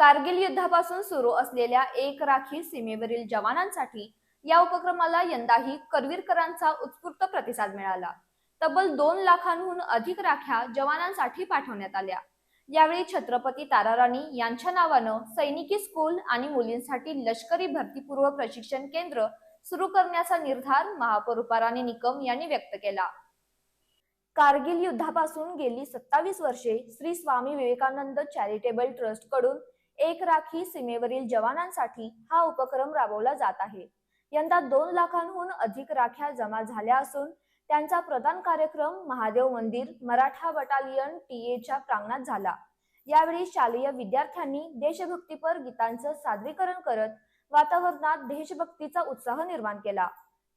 कारगिल युद्धापासून सुरू असलेल्या एक राखी सीमेवरील जवानांसाठी या उपक्रमाला यंदाही करवीरकरांचा उत्स्फूर्त प्रतिसाद मिळाला. तब्बल 2 लाखांहून अधिक राख्या जवानांसाठी पाठवण्यात आल्या. यावेळी छत्रपती ताराराणी यांच्या नावानं सैनिकी स्कूल आणि मुलींसाठी लष्करी भरतीपूर्व प्रशिक्षण केंद्र सुरू करण्याचा निर्धार महापौर रुपाराणी निकम यांनी व्यक्त केला. कारगिल युद्धापासून गेली 27 वर्षे श्री स्वामी विवेकानंद चॅरिटेबल ट्रस्ट कडून एक राखी सीमेवरील जवानांसाठी हा उपक्रम राबवला जात आहे. यंदा 2 लाखांहून अधिक राख्या जमा झाल्या असून त्यांचा प्रदान कार्यक्रम महादेव मंदिर मराठा बटालियन टीएच्या प्रांगणात झाला. यावेळी शालेय विद्यार्थ्यांनी देशभक्तीपर गीतांचं सादरीकरण करत वातावरणात देशभक्तीचा उत्साह निर्माण केला.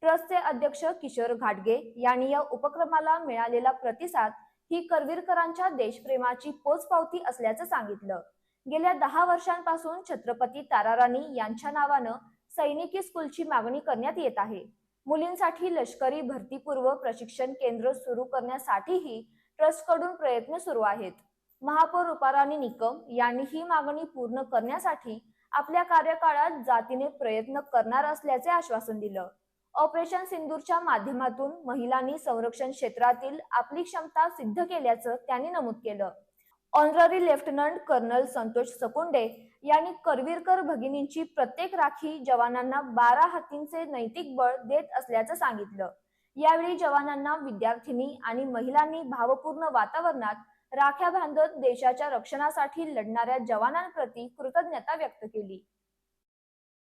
ट्रस्टचे अध्यक्ष किशोर घाटगे यांनी या उपक्रमाला मिळालेला प्रतिसाद ही करवीरकरांच्या देशप्रेमाची पोचपावती असल्याचं सांगितलं. गेल्या 10 वर्षांपासून छत्रपती ताराराणी यांच्या नावानं सैनिकी स्कूलची मागणी करण्यात येत आहे. मुलींसाठी लष्करी भरतीपूर्व प्रशिक्षण केंद्र सुरू करण्यासाठीही ट्रस्टकडून प्रयत्न सुरू आहेत. महापौर रुपाराणी निकम यांनी ही मागणी पूर्ण करण्यासाठी आपल्या कार्यकाळात जातीने प्रयत्न करणार असल्याचे आश्वासन दिलं. ऑपरेशन सिंदूरच्या माध्यमातून महिलांनी संरक्षण क्षेत्रातील आपली क्षमता सिद्ध केल्याचं त्यांनी नमूद केलं. ऑनररी लेफ्टनंट कर्नल संतोष सकुंडे यांनी करवीरकर भगिनींची प्रत्येक राखी जवानांना 12 हातींचे नैतिक बळ देत असल्याचं सांगितलं. यावेळी जवानांना विद्यार्थिनी आणि महिलांनी भावपूर्ण वातावरणात राख्या बांधत देशाच्या रक्षणासाठी लढणाऱ्या जवानांप्रती कृतज्ञता व्यक्त केली.